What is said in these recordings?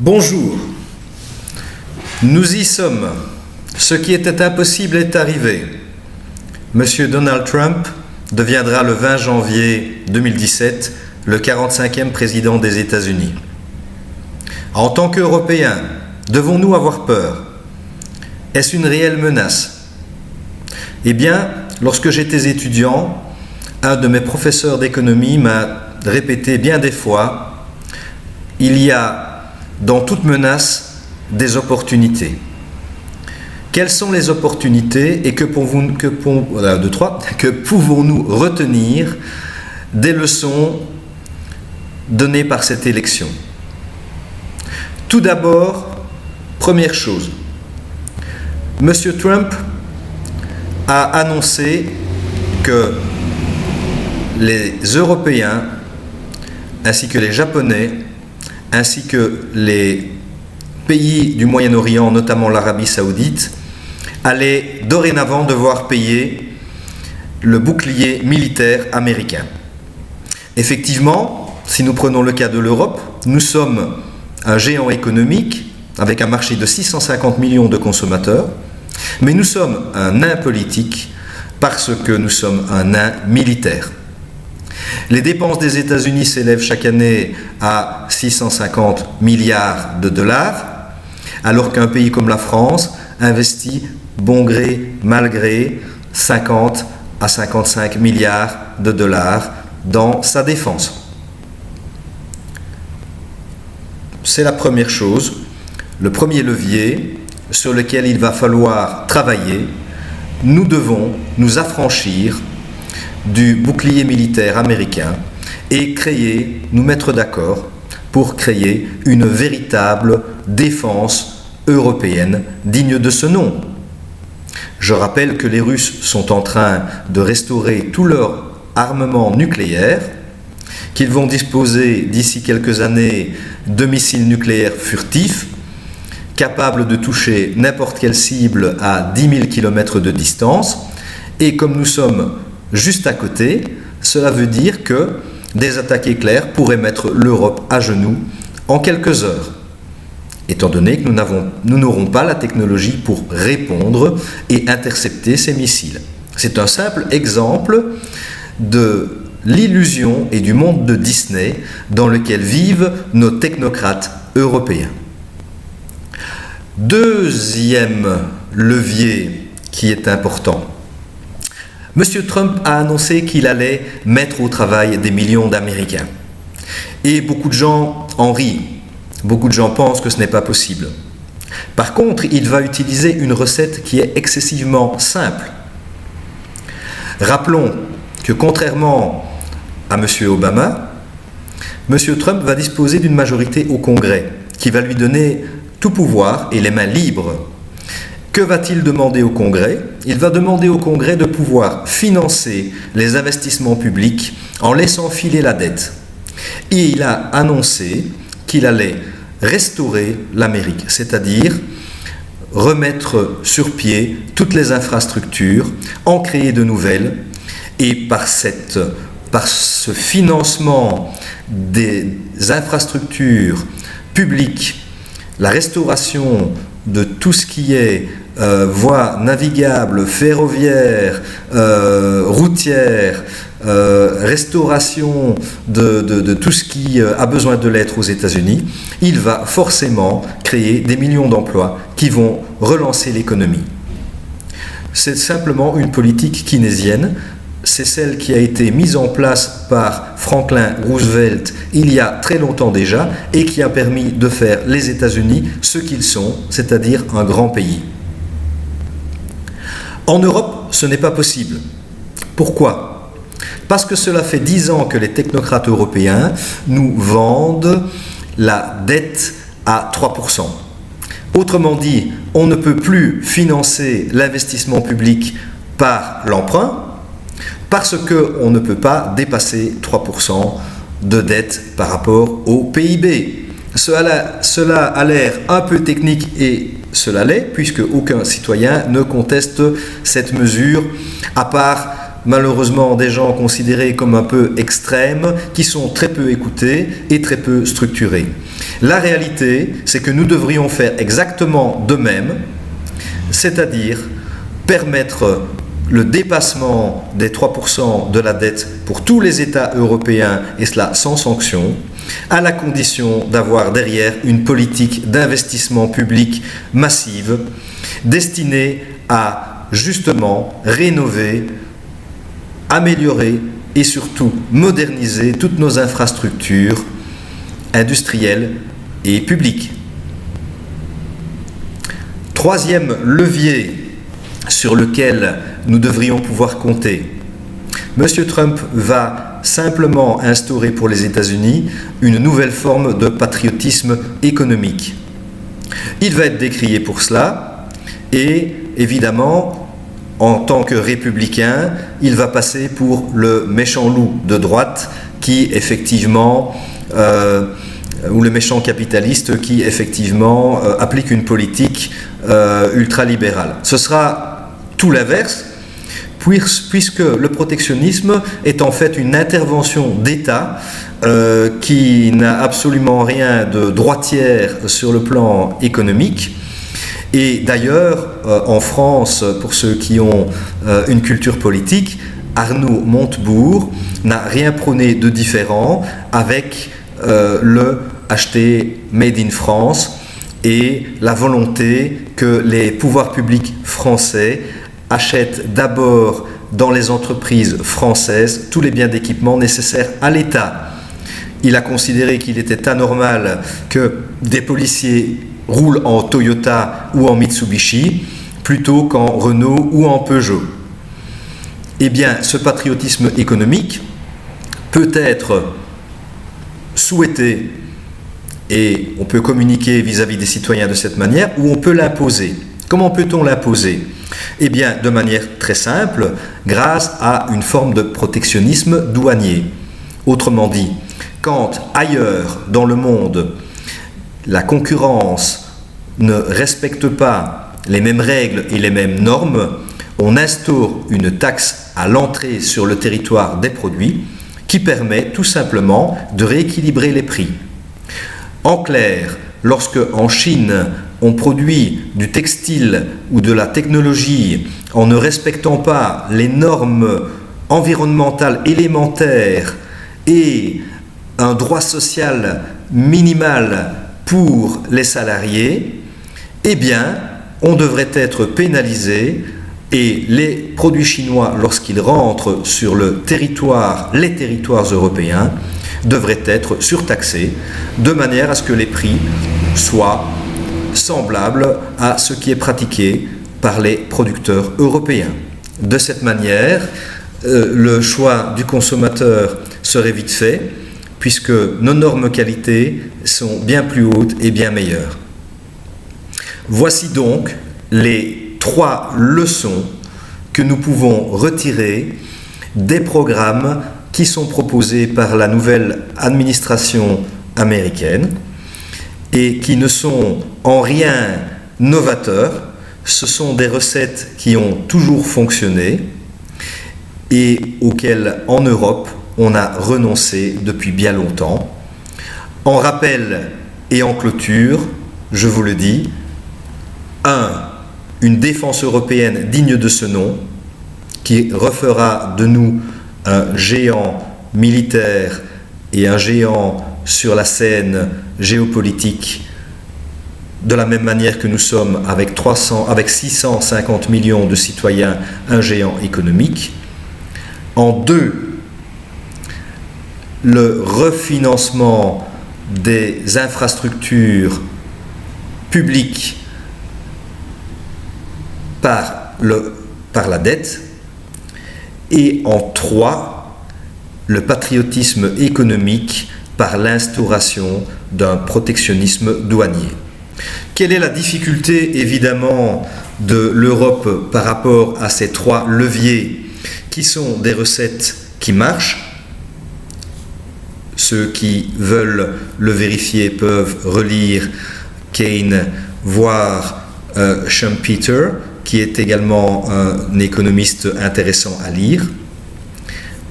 Bonjour, nous y sommes. Ce qui était impossible est arrivé. Monsieur Donald Trump deviendra le 20 janvier 2017 le 45e président des États-Unis. En tant qu'Européens, devons-nous avoir peur? Est-ce une réelle menace? Eh bien, lorsque j'étais étudiant, un de mes professeurs d'économie m'a répété bien des fois, il y a dans toute menace des opportunités. Quelles sont les opportunités et que pouvons-nous retenir des leçons données par cette élection? Tout d'abord, première chose, M. Trump a annoncé que les Européens ainsi que les Japonais ainsi que les pays du Moyen-Orient, notamment l'Arabie Saoudite, allaient dorénavant devoir payer le bouclier militaire américain. Effectivement, si nous prenons le cas de l'Europe, nous sommes un géant économique avec un marché de 650 millions de consommateurs, mais nous sommes un nain politique parce que nous sommes un nain militaire. Les dépenses des États-Unis s'élèvent chaque année à 650 milliards de dollars, alors qu'un pays comme la France investit bon gré, mal gré, 50 à 55 milliards de dollars dans sa défense. C'est la première chose, le premier levier sur lequel il va falloir travailler. Nous devons nous affranchir du bouclier militaire américain et nous mettre d'accord pour créer une véritable défense européenne digne de ce nom. Je rappelle que les Russes sont en train de restaurer tout leur armement nucléaire, qu'ils vont disposer d'ici quelques années de missiles nucléaires furtifs, capables de toucher n'importe quelle cible à 10 000 km de distance, et comme nous sommes juste à côté, cela veut dire que des attaques éclairs pourraient mettre l'Europe à genoux en quelques heures, étant donné que nous n'aurons pas la technologie pour répondre et intercepter ces missiles. C'est un simple exemple de l'illusion et du monde de Disney dans lequel vivent nos technocrates européens. Deuxième levier qui est important. M. Trump a annoncé qu'il allait mettre au travail des millions d'Américains. Et beaucoup de gens en rient. Beaucoup de gens pensent que ce n'est pas possible. Par contre, il va utiliser une recette qui est excessivement simple. Rappelons que contrairement à M. Obama, M. Trump va disposer d'une majorité au Congrès qui va lui donner tout pouvoir et les mains libres. Que va-t-il demander au Congrès? Il va demander au Congrès de pouvoir financer les investissements publics en laissant filer la dette. Et il a annoncé qu'il allait restaurer l'Amérique, c'est-à-dire remettre sur pied toutes les infrastructures, en créer de nouvelles, et par ce financement des infrastructures publiques, la restauration de tout ce qui est voies navigables, ferroviaires, routières, restauration de tout ce qui a besoin de l'être aux États-Unis, il va forcément créer des millions d'emplois qui vont relancer l'économie. C'est simplement une politique keynésienne. C'est celle qui a été mise en place par Franklin Roosevelt il y a très longtemps déjà et qui a permis de faire les États-Unis ce qu'ils sont, c'est-à-dire un grand pays. En Europe, ce n'est pas possible. Pourquoi? Parce que cela fait 10 ans que les technocrates européens nous vendent la dette à 3%. Autrement dit, on ne peut plus financer l'investissement public par l'emprunt, parce qu'on ne peut pas dépasser 3% de dette par rapport au PIB. Cela a l'air un peu technique et cela l'est, puisque aucun citoyen ne conteste cette mesure, à part malheureusement des gens considérés comme un peu extrêmes, qui sont très peu écoutés et très peu structurés. La réalité, c'est que nous devrions faire exactement de même, c'est-à-dire permettre le dépassement des 3% de la dette pour tous les États européens, et cela sans sanction, à la condition d'avoir derrière une politique d'investissement public massive destinée à justement rénover, améliorer et surtout moderniser toutes nos infrastructures industrielles et publiques. Troisième levier sur lequel nous devrions pouvoir compter. M. Trump va simplement instaurer pour les États-Unis une nouvelle forme de patriotisme économique. Il va être décrié pour cela et évidemment, en tant que républicain, il va passer pour le méchant loup de droite qui effectivement, ou le méchant capitaliste qui effectivement applique une politique ultralibérale. Ce sera tout l'inverse, puisque le protectionnisme est en fait une intervention d'État qui n'a absolument rien de droitière sur le plan économique. Et d'ailleurs, en France, pour ceux qui ont une culture politique, Arnaud Montebourg n'a rien prôné de différent avec le acheter Made in France et la volonté que les pouvoirs publics français achètent d'abord dans les entreprises françaises tous les biens d'équipement nécessaires à l'État. Il a considéré qu'il était anormal que des policiers roulent en Toyota ou en Mitsubishi plutôt qu'en Renault ou en Peugeot. Eh bien, ce patriotisme économique peut être souhaité et on peut communiquer vis-à-vis des citoyens de cette manière ou on peut l'imposer. Comment peut-on l'imposer ? Eh bien, de manière très simple, grâce à une forme de protectionnisme douanier. Autrement dit, quand ailleurs dans le monde, la concurrence ne respecte pas les mêmes règles et les mêmes normes, on instaure une taxe à l'entrée sur le territoire des produits qui permet tout simplement de rééquilibrer les prix. En clair, lorsque en Chine, on produit du textile ou de la technologie en ne respectant pas les normes environnementales élémentaires et un droit social minimal pour les salariés, eh bien, on devrait être pénalisé et les produits chinois, lorsqu'ils rentrent sur les territoires européens, devraient être surtaxés de manière à ce que les prix soient semblables à ce qui est pratiqué par les producteurs européens. De cette manière, le choix du consommateur serait vite fait, puisque nos normes qualité sont bien plus hautes et bien meilleures. Voici donc les 3 leçons que nous pouvons retirer des programmes qui sont proposés par la nouvelle administration américaine et qui ne sont en rien novateurs. Ce sont des recettes qui ont toujours fonctionné et auxquelles en Europe on a renoncé depuis bien longtemps. En rappel et en clôture, je vous le dis, 1. Une défense européenne digne de ce nom, qui refera de nous un géant militaire et un géant sur la scène géopolitique, de la même manière que nous sommes avec 650 millions de citoyens, un géant économique. En 2, le refinancement des infrastructures publiques par la dette. Et en 3, le patriotisme économique par l'instauration d'un protectionnisme douanier. Quelle est la difficulté, évidemment, de l'Europe par rapport à ces 3 leviers qui sont des recettes qui marchent? Ceux qui veulent le vérifier peuvent relire Keynes, voire Schumpeter, qui est également un économiste intéressant à lire.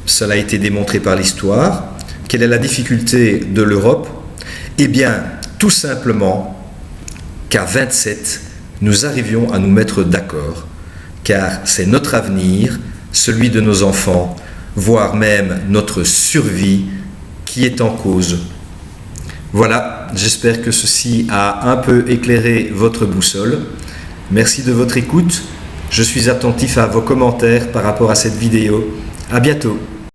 cela a été démontré par l'histoire. Quelle est la difficulté de l'Europe? Eh bien, tout simplement qu'à 27, nous arrivions à nous mettre d'accord, car c'est notre avenir, celui de nos enfants, voire même notre survie qui est en cause. Voilà, j'espère que ceci a un peu éclairé votre boussole. Merci de votre écoute. Je suis attentif à vos commentaires par rapport à cette vidéo. À bientôt.